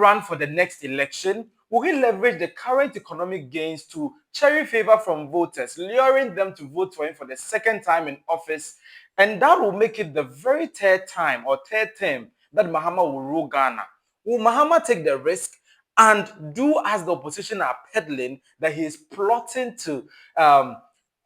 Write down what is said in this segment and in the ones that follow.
run for the next election? Will he leverage the current economic gains to cherry favor from voters, luring them to vote for him for the second time in office? And that will make it the very third time or third term that Mahama will rule Ghana. Will Mahama take the risk and do as the opposition are peddling, that he is plotting to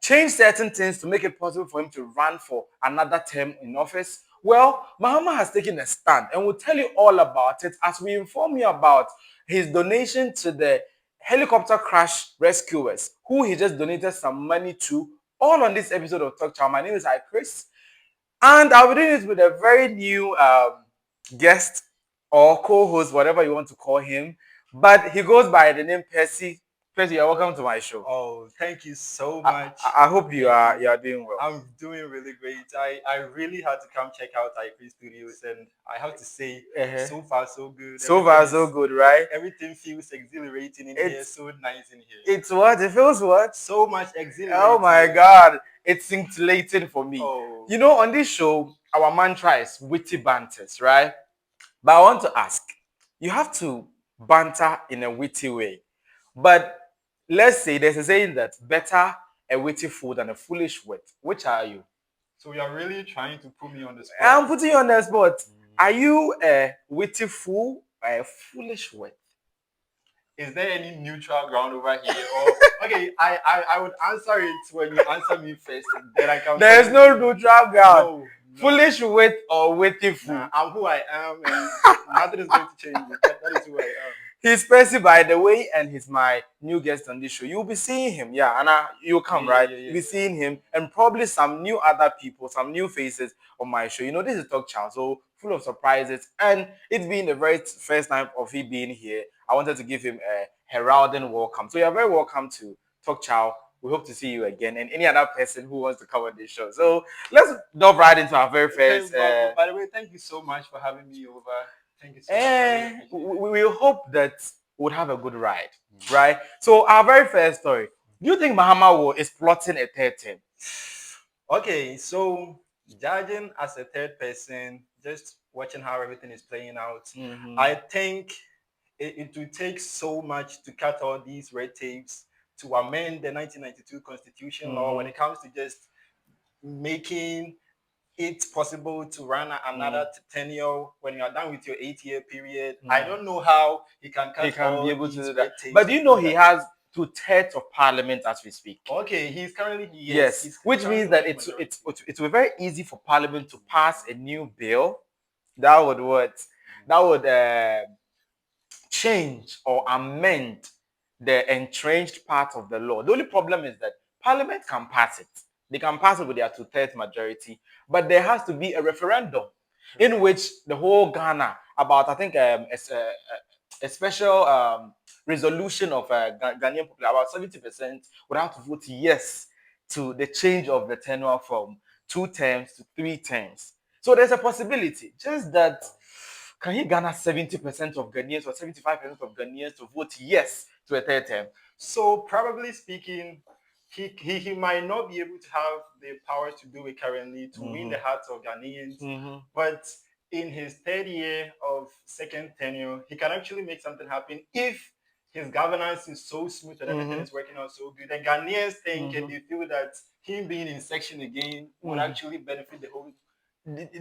change certain things to make it possible for him to run for another term in office? Well, Mahama has taken a stand and we'll tell you all about it as we inform you about his donation to the helicopter crash rescuers, who he just donated some money to, all on this episode of Talk Chaw. My name is Chris, and I'll be doing this with a very new guest or co-host, whatever you want to call him. But he goes by the name Percy. Percy, you're welcome to my show. Oh, thank you so much. I hope you are doing well. I'm doing really great. I really had to come check out IP Studios, and I have to say, so far so good. So far so good, right? Everything feels exhilarating in here. So nice in here. It's what? It feels what? So much exhilarating. Oh my God. It's scintillating for me. Oh. You know, on this show, our mantra is witty banters, right? But I want to ask, you have to banter in a witty way. But let's say there's a saying that better a witty fool than a foolish wit. Which are you? So you are really trying to put me on the spot. I'm putting you on the spot. Are you a witty fool or a foolish wit? Is there any neutral ground over here? Or okay, I would answer it when you answer me first. Then I can. There's no neutral ground. No. Foolish wit or witty fool? Nah, I'm who I am, and nothing is going to change it. That is who I am. He's Percy, by the way, and he's my new guest on this show. You'll be seeing him, yeah, and you'll come, right? You'll be seeing him, and probably some new other people, some new faces on my show. You know, this is Talk Chaw, so full of surprises, and it's been the very first time of he being here. I wanted to give him a heralding welcome. So you're very welcome to Talk Chaw. We hope to see you again, and any other person who wants to come on this show. So let's dive right into our very first. By the way, thank you so much for having me over. Thank you so much. We hope that we'll have a good ride, right? So our very first story. Do you think Mahama is plotting a third term? Okay, so judging as a third person, just watching how everything is playing out, I think it will take so much to cut all these red tapes to amend the 1992 Constitution law when it comes to just making it's possible to run another tenure when you are done with your 8-year period. I don't know how he can be able to do that. But do you know he has 2/3 of parliament as we speak? Okay, he's currently which means that it will be very easy for parliament to pass a new bill that would what? That would change or amend the entrenched part of the law. The only problem is that parliament can pass it. They can pass it with their 2/3 majority, but there has to be a referendum in which the whole Ghana, about I think a special resolution of Ghanaian people, about 70% would have to vote yes to the change of the tenure from 2 terms to 3 terms. So there's a possibility, just that can he garner 70% of Ghanaians or 75% of Ghanaians to vote yes to a third term? So probably speaking, he might not be able to have the power to do it currently to win the hearts of Ghanaians, but in his third year of second tenure, he can actually make something happen if his governance is so smooth and everything is working out so good. And Ghanaians think and they feel that him being in section again would actually benefit the whole.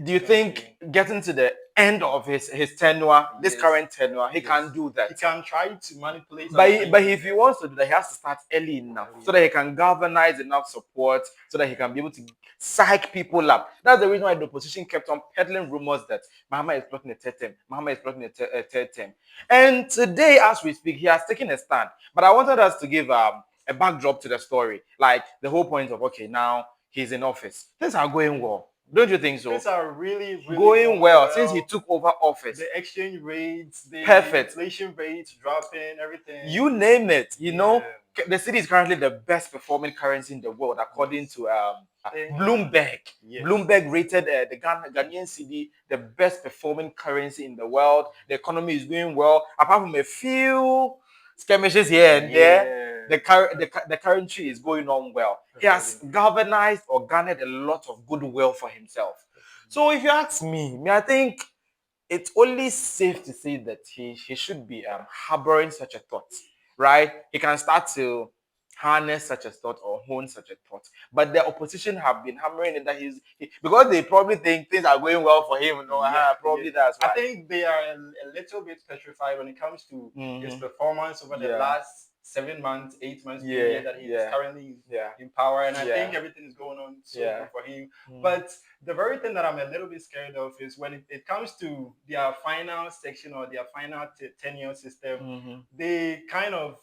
Do you think getting to the end of his tenure, this current tenure, he can do that? He can try to manipulate. But if he wants to do that, he has to start early enough so that he can galvanize enough support so that he can be able to psych people up. That's the reason why the opposition kept on peddling rumors that Mahama is plotting a third term. Mahama is plotting a third term. And today, as we speak, he has taken a stand. But I wanted us to give a backdrop to the story. Like the whole point of, okay, now he's in office. Things are going well. Don't you think so? Things are really going well since he took over office. The exchange rates, the inflation rates dropping, everything. You name it. You know, the cedi is currently the best performing currency in the world according to Bloomberg. Bloomberg rated the Ghanaian cedi the best performing currency in the world. The economy is doing well, apart from a few skirmishes here and there. The currency is going on well. He has galvanized or garnered a lot of goodwill for himself. So if you ask me, I think it's only safe to say that he should be harboring such a thought, right? He can start to harness such a thought or hone such a thought. But the opposition have been hammering it that because they probably think things are going well for him. No, probably that's I why. think they are a little bit petrified when it comes to his performance over the last 7 months, 8 months, period that he is currently in power. And I think everything is going on so good for him. But the very thing that I'm a little bit scared of is when it comes to their final section or their final tenure system, they kind of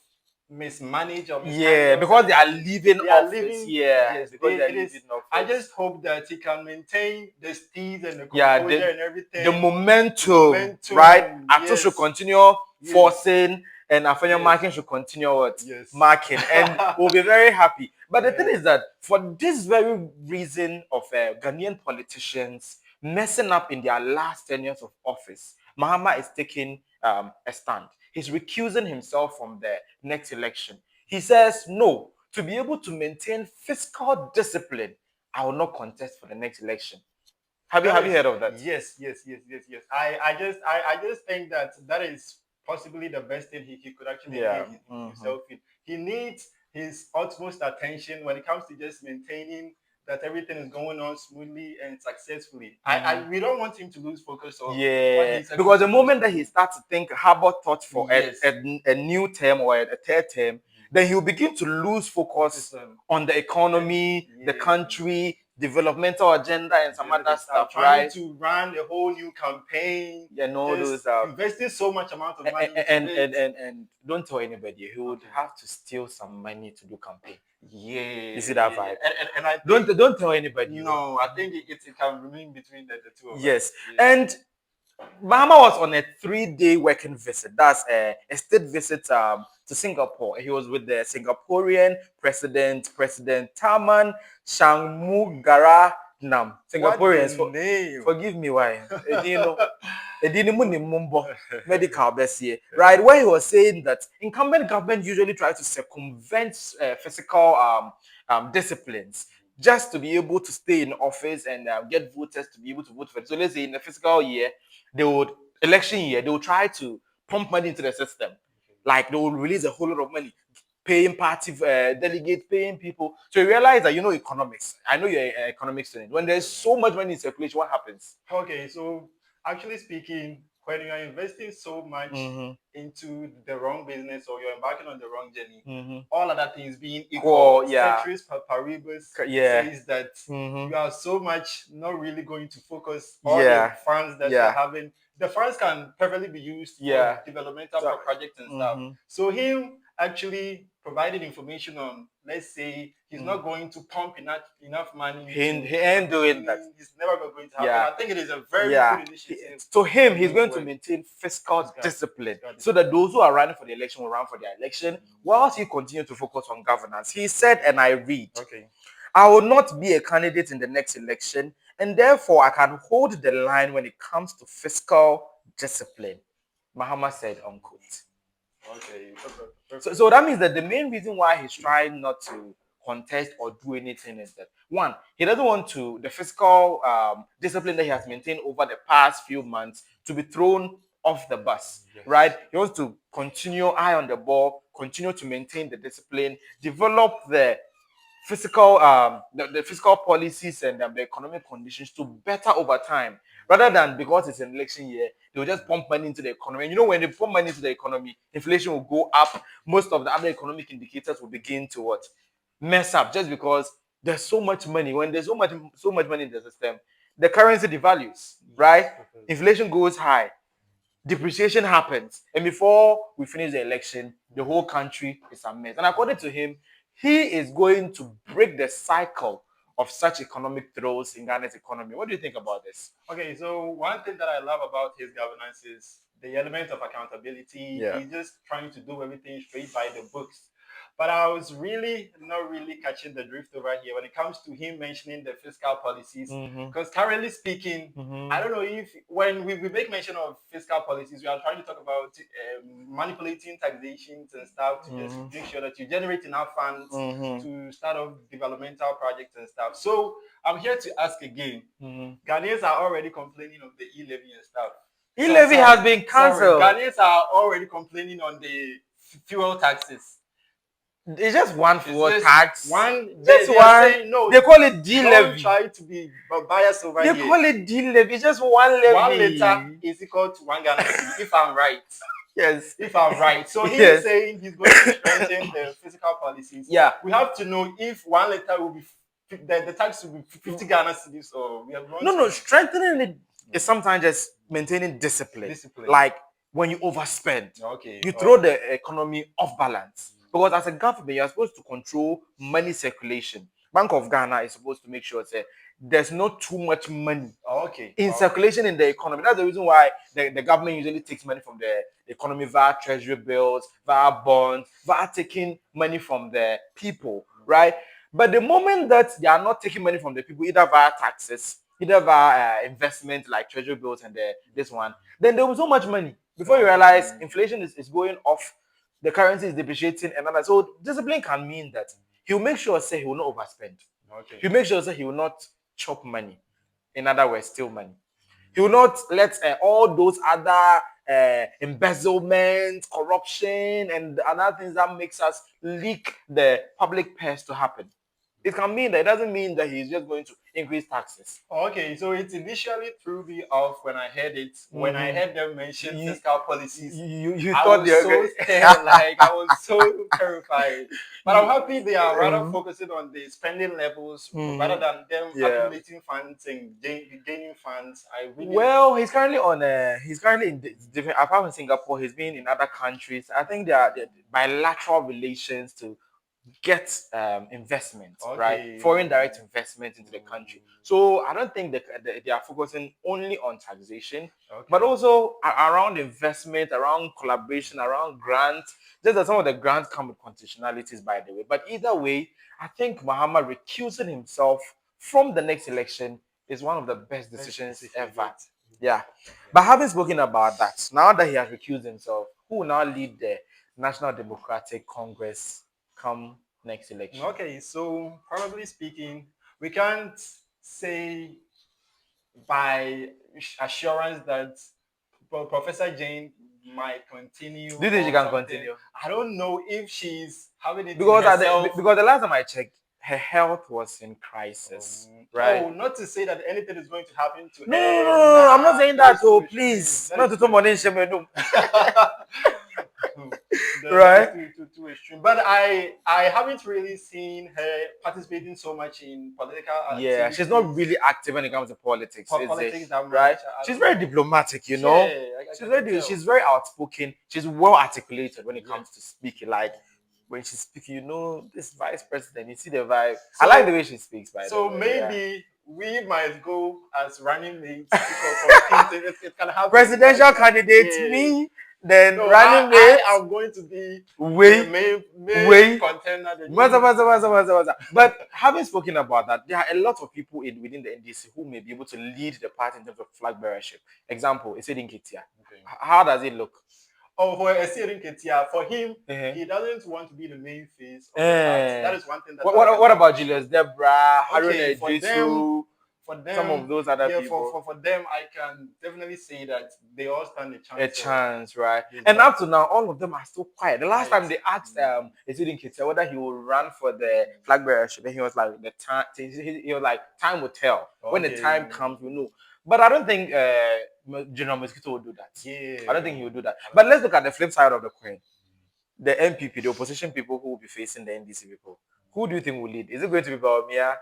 mismanage or mishandle. Because they are leaving office. Yes, because they are leaving office. I just hope that he can maintain the speed and the composure and everything. The momentum, right? Actor should continue forcing, and Afenya marking should continue marking, and we'll be very happy. But the thing is that for this very reason of Ghanaian politicians messing up in their last 10 years of office, Mahama is taking a stand. He's recusing himself from the next election. He says, no, to be able to maintain fiscal discipline, I will not contest for the next election. Have you heard of that? Yes. I just think that is possibly the best thing he could actually engage himself in. He needs his utmost attention when it comes to just maintaining that everything is going on smoothly and successfully. We don't want him to lose focus on what he's because the moment that he starts to think harbor thoughts for a new term or a third term, then he'll begin to lose focus on the economy, the country, developmental agenda, and some other stuff, trying to run a whole new campaign, those investing so much amount of money and don't tell anybody. He would have to steal some money to do campaign. You see that vibe? And I don't tell anybody. No, I think it can remain between the two of us. And Mahama was on a 3-day working visit. That's a state visit to Singapore. He was with the Singaporean President Taman Shanmugaratnam. Singaporeans, forgive me, why? Medical best here, right? Where he was saying that incumbent government usually try to circumvent physical disciplines just to be able to stay in office and get voters to be able to vote for it. So let's say in the fiscal year, election year, they will try to pump money into the system. Like they will release a whole lot of money, paying party delegates, paying people. So you realize that economics. I know you're an economics student. When there's so much money in circulation, what happens? Okay, so actually speaking, when you are investing so much into the wrong business or you're embarking on the wrong journey, all other things being equal, ceteris paribus says that you are so much not really going to focus on the funds that you're having. The funds can perfectly be used for developmental projects and stuff. So him actually provided information on, let's say, he's not going to pump enough money. He ain't doing that. He's never going to happen. I think it is a very good initiative. To him, he's going to maintain fiscal discipline so that those who are running for the election will run for the election whilst he continues to focus on governance. He said, and I read, I will not be a candidate in the next election, and therefore I can hold the line when it comes to fiscal discipline. Mahama said, unquote. So that means that the main reason why he's trying not to contest or do anything is that, one, he doesn't want the fiscal discipline that he has maintained over the past few months to be thrown off the bus, right? He wants to continue eye on the ball, continue to maintain the discipline, develop the fiscal the fiscal policies and the economic conditions to better over time, rather than because it's an election year they'll just pump money into the economy. And when they pump money into the economy, inflation will go up. Most of the other economic indicators will begin to mess up, just because there's so much money. When there's so much money in the system, the currency devalues, right? Inflation goes high, depreciation happens, and before we finish the election, the whole country is a mess. And according to him, he is going to break the cycle of such economic throes in Ghana's economy. What do you think about this? Okay, so one thing that I love about his governance is the element of accountability. He's just trying to do everything straight by the books. But I was not really catching the drift over here when it comes to him mentioning the fiscal policies. Because currently speaking, I don't know if when we make mention of fiscal policies, we are trying to talk about manipulating taxations and stuff to just make sure that you generate enough funds to start off developmental projects and stuff. So I'm here to ask again. Ghanaians are already complaining of the e-levy and stuff. E-levy has been Sorry, cancelled. Ghanaians are already complaining on the fuel taxes. It's just one Is fuel this tax. one? Just They are one. saying no. They call it Don't D-levy. try to be biased over They here. call it D-levy. It's just one levy. 1 liter is equal to 1 Ghana cedi, if I'm right. Yes. If I'm right. So he's Yes. saying he's going to strengthen the fiscal policies. Yeah. We have to know if 1 liter will be the tax will be 50 Ghana cedis, or we have No. Strengthening it is sometimes just maintaining discipline. Discipline. Like when you overspend, Okay. you throw the economy off balance. Because as a government, you're supposed to control money circulation. Bank of Ghana is supposed to make sure that there's not too much money in circulation in the economy. That's the reason why the government usually takes money from the economy via treasury bills, via bonds, via taking money from the people, right? But the moment that they are not taking money from the people, either via taxes, either via investment like treasury bills and this one, then there was so much money. Before you realize inflation is going off, the currency is depreciating, and other. So discipline can mean that he'll make sure say he will not overspend. He'll make sure say he will not chop money. In other words, steal money. He will not let all those other embezzlement, corruption, and other things that makes us leak the public purse to happen. It can mean that it doesn't mean that he's just going to increase taxes. Okay, so it initially threw me off when I heard it. When I heard them mention fiscal policies, you I thought was so scared, like I was so terrified. But I'm happy they are rather focusing on the spending levels rather than them accumulating funds and gaining funds. Well, he's currently in different. Apart from Singapore, he's been in other countries. I think there are bilateral relations to get investment, right? Foreign direct investment into the country. So I don't think they are focusing only on taxation, but also around investment, around collaboration, around grants. Just that some of the grants come with conditionalities, by the way. But either way, I think Mahama recusing himself from the next election is one of the best decisions ever. Yeah. But having spoken about that, now that he has recused himself, who will now lead the National Democratic Congress come next election? Okay, so probably speaking, we can't say by assurance that Professor Jane might continue. Do you think she can continue? I don't know if she's having it because herself. because the last time I checked, her health was in crisis. Right? Oh, not to say that anything is going to happen to her. No, I'm not saying that. Oh, please, not to someone in shame. Right? Too extreme. But I haven't really seen her participating so much in political activities. Yeah, she's not really active when it comes to politics. Politics that much, right? She's very diplomatic, you know. She's very outspoken. She's well articulated when it comes to speaking. Like when she's speaking, you know, this vice president, you see the vibe. I like the way she speaks, by the way. So maybe we might go as running mates because it can happen. Presidential candidate, me. Then running mate. I am going to be the main contender. But having spoken about that, there are a lot of people within the NDC who may be able to lead the party in terms of flag bearership. Example, H.E Ketia. How does it look? Oh, for H.E Ketia, for him, he doesn't want to be the main face of the party. That is one thing. What about Julius Debra, Haruna Ejisu? For them, some of those other people. For them, I can definitely say that they all stand a chance. Right? And up to now, all of them are still quiet. The last time they asked H.E Ketia whether he would run for the flag bearership, and he was like, the time. He was like, time will tell. When the time comes, we know. But I don't think General Mosquito will do that. I don't think he will do that. But let's look at the flip side of the coin. The MPP, the opposition people who will be facing the NDC people. Who do you think will lead? Is it going to be Baumia,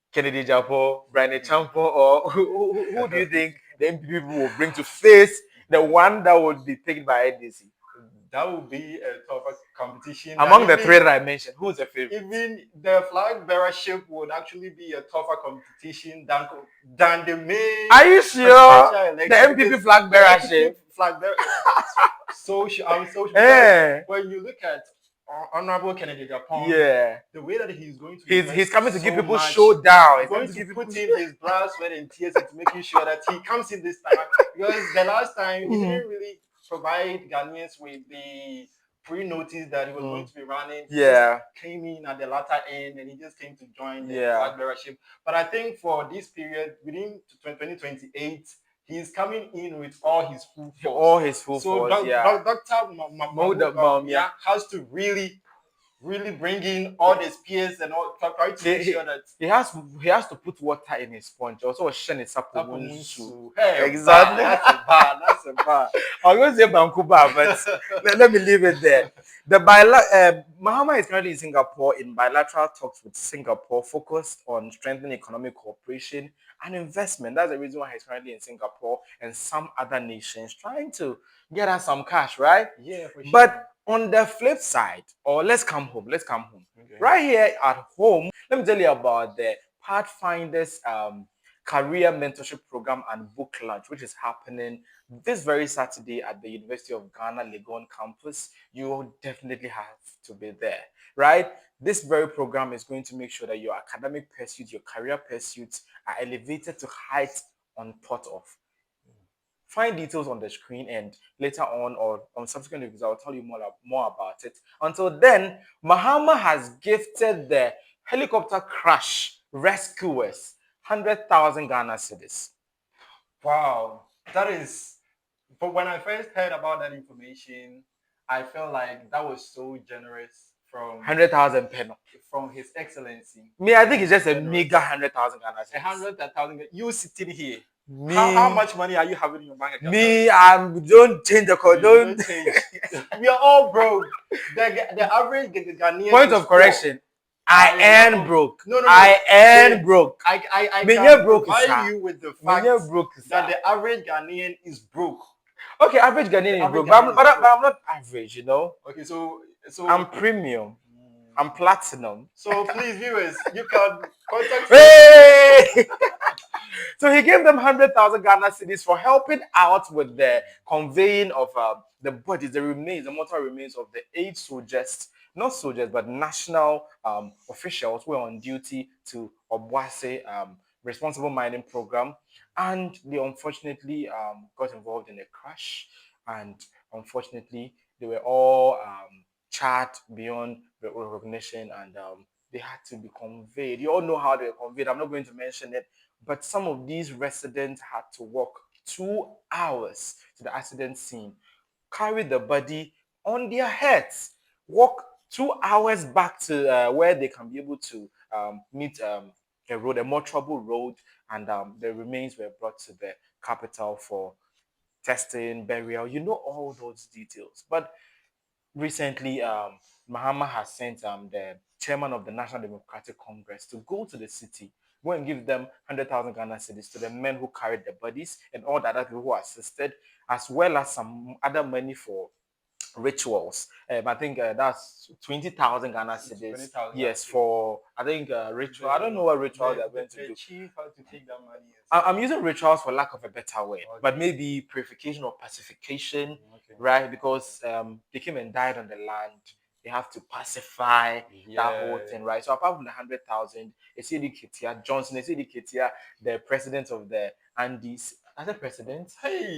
Kennedy Japo, Brian Champo, or who do you think the MPP people will bring to face the one that would be picked by NDC? That would be a tougher competition. Among the three that I mentioned, who's the favorite? Even the flag bearership would actually be a tougher competition than the main. Are you sure? The MPP flag bearership. When you look at Honorable Kennedy Japan, the way that he's going to he's coming to give people showdown. He's going to put in his blood, sweat, and tears into making sure that he comes in this time, because the last time he didn't really provide Ghanaians with the pre-notice that he was going to be running. He just came in at the latter end and he just came to join the flag bearership. But I think for this period, within 2028, he's coming in with all his full force. All his full so force, yeah. Dr. Yeah. has to really bring in all the spears and all, try to make sure that he has to put water in his sponge. Also, shine it up. Hey, Exactly. that's a bar. That's a bar. I was going to say Vancouver, but let me leave it there. Mahama is currently in Singapore in bilateral talks with Singapore, focused on strengthening economic cooperation and investment. That's the reason why he's currently in Singapore and some other nations trying to get us some cash, right? Yeah, for sure. But on the flip side, or let's come home. Okay. Right here at home, let me tell you about the Pathfinders career mentorship program and book launch, which is happening this very Saturday at the University of Ghana Legon campus. You will definitely have to be there, right? This very program is going to make sure that your academic pursuits, your career pursuits are elevated to heights unthought of. Find details on the screen, and later on or on subsequent videos, I'll tell you more about it. Until then, Mahama has gifted the helicopter crash rescuers 100,000 Ghana cedis. Wow, that is. But when I first heard about that information, I felt like that was so generous from 100,000 pen from His Excellency. Me, I think it's just a meager 100,000 Ghana cedis. 100,000. You sitting here. How much money are you having in your bank account? Me, don't change the code. Don't change. We are all broke. The average Ghanaian. Point of correction. I earn broke. No. I earn broke. I can provide you with the fact that the average Ghanaian is broke. Okay, average Ghanaian is broke, but I'm not average, you know. Okay, so I'm premium. I'm platinum. So please, viewers, you can contact. Hey! So he gave them 100,000 Ghana cedis for helping out with the conveying of the bodies, the mortal remains of the 8 soldiers, not soldiers, but national officials who were on duty to Obuasi responsible mining program, and they unfortunately got involved in a crash, and unfortunately they were all charred beyond recognition, and they had to be conveyed. You all know how they were conveyed. I'm not going to mention it, but some of these residents had to walk 2 hours to the accident scene, carry the body on their heads, walk 2 hours back to where they can be able to meet a more troubled road, and the remains were brought to the capital for testing, burial. You know all those details. But recently, Mahama has sent the chairman of the National Democratic Congress to go to the city, go and give them 100,000 Ghana cedis to the men who carried the bodies and all the other people who assisted, as well as some other money for rituals. I think that's 20,000 Ghana cedis. Yes, for I think ritual. I don't know what ritual they're going to do. Chief has to take that money. I'm using rituals for lack of a better word, but maybe purification or pacification, right? Because they came and died on the land. They have to pacify that whole thing, right? So apart from the 100,000, H.E Johnson, the president of the Andes, as a president,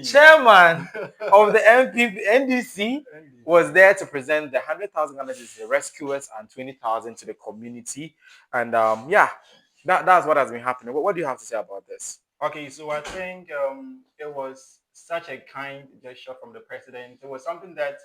chairman of the NDC, was there to present the 100,000 to the rescuers and 20,000 to the community, and that's what has been happening. What do you have to say about this? Okay, so I think it was such a kind gesture from the president. It was something that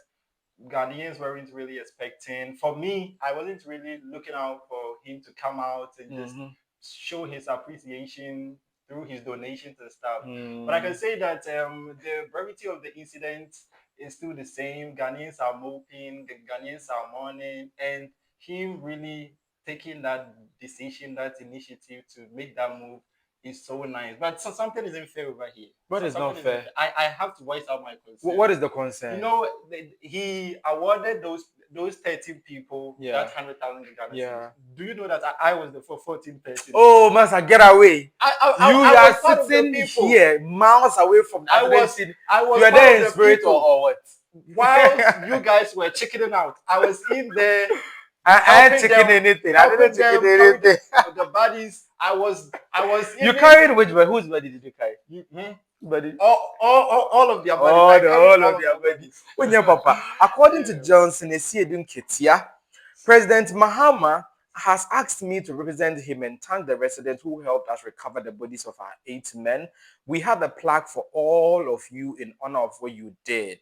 Ghanaians weren't really expecting. For me, I wasn't really looking out for him to come out and just show his appreciation through his donations and stuff. But I can say that the brevity of the incident is still the same. Ghanaians are moping, the Ghanaians are mourning, and him really taking that decision, that initiative to make that move is so nice. But something isn't fair over here. What is not fair? I have to voice out my concern. What is the concern? You know, he awarded those 13 people that 100,000 Ghana. Yeah. Do you know that I was the 14th person? Oh, Master, get away! I are sitting here, miles away from that. I was. You are there in spirit or what? While you guys were checking out, I was in there. I ain't checking anything. I didn't check anything. The bodies. I was. You carried which body? Whose body did you carry? Body. All of their bodies. All of their bodies. When your papa, according to Johnson, President Mahama has asked me to represent him and thank the residents who helped us recover the bodies of our 8 men. We have a plaque for all of you in honor of what you did.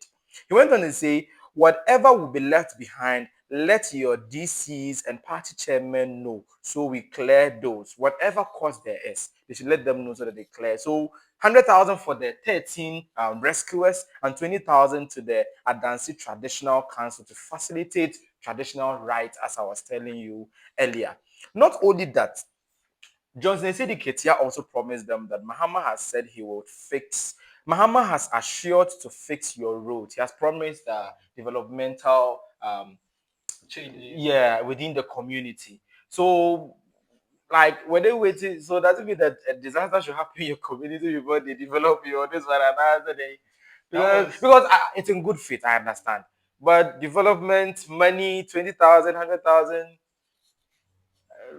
He went on to say, whatever will be left behind, let your DCs and party chairmen know so we clear those. Whatever cost there is, they should let them know so that they clear. So 100,000 for the 13 rescuers and 20,000 to the Adansi Traditional Council to facilitate traditional rites, as I was telling you earlier. Not only that, Johnson Sedi Ketia also promised them that Mahama has said he will fix. Mahama has assured to fix your road. He has promised developmental Changes. yeah, within the community. So like when they waiting, so does it mean that a disaster should happen in your community before they develop your this one and another day? Because it's in good faith, I understand. But development, money, 20,000, 100,000.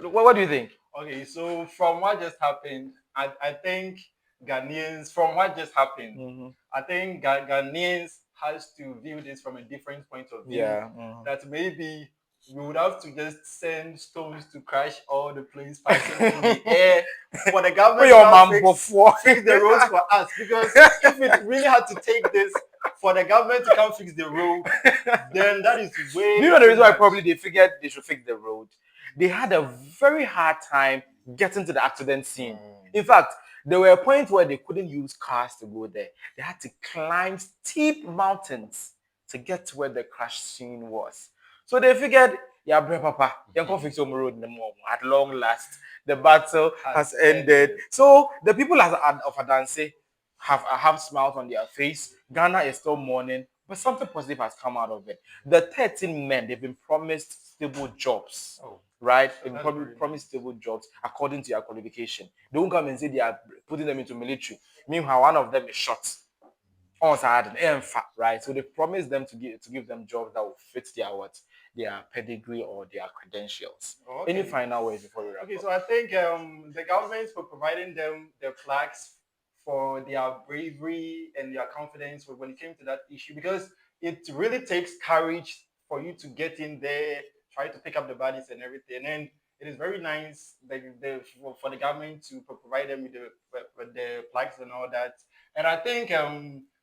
What do you think? Okay, so from what just happened, I think Ghanaians, from what just happened, I think Ghanaians has to view this from a different point of view. Yeah. That maybe we would have to just send stones to crash all the planes passing in the air for the government to fix the roads for us. Because if it really had to take this for the government to come fix the road, then that is way. You know the reason why probably they figured they should fix the road? They had a very hard time getting to the accident scene. In fact, there were a point where they couldn't use cars to go there. They had to climb steep mountains to get to where the crash scene was. So they figured, yeah, bro, papa, you can fix your road in the morning. At long last, the battle has ended. So the people of Adanse have smiles on their face. Ghana is still mourning, but something positive has come out of it. The 13 men, they've been promised stable jobs. Right? They've been promised stable jobs according to their qualification. They won't come and say they are putting them into military. Meanwhile, one of them is shot. Right? So they promised them to give them jobs that will fit their pedigree or their credentials. Any final words before we wrap up? So I think the government for providing them the plaques for their bravery and their confidence when it came to that issue, because it really takes courage for you to get in there, try to pick up the bodies and everything. And it is very nice for the government to provide them with the plaques and all that. And I think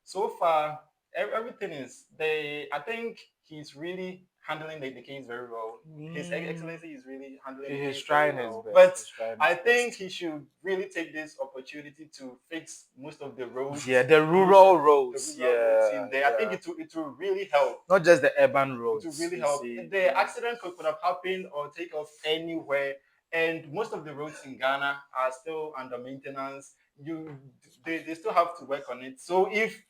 so far everything is they. I think he's really handling the case very well. His Excellency is really handling He's it trying very his well. best. But I think he should really take this opportunity to fix most of the roads. Yeah, the rural roads. The rural roads in there. I think it will really help. Not just the urban roads. It will really help. The accident could have happened or take off anywhere, and most of the roads in Ghana are still under maintenance. They still have to work on it. So if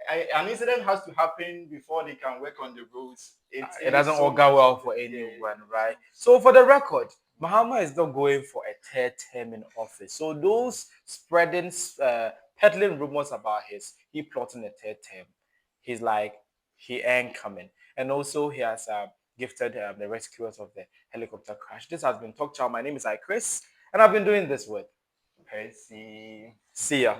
an incident has to happen before they can work on the roads, it doesn't all go well for anyone, right? So for the record, Mahama is not going for a third term in office. So those spreading, peddling rumors about he plotting a third term, he's like, he ain't coming. And also he has gifted the rescuers of the helicopter crash. This has been Talk Chaw. My name is Chris, and I've been doing this with Percy. See ya.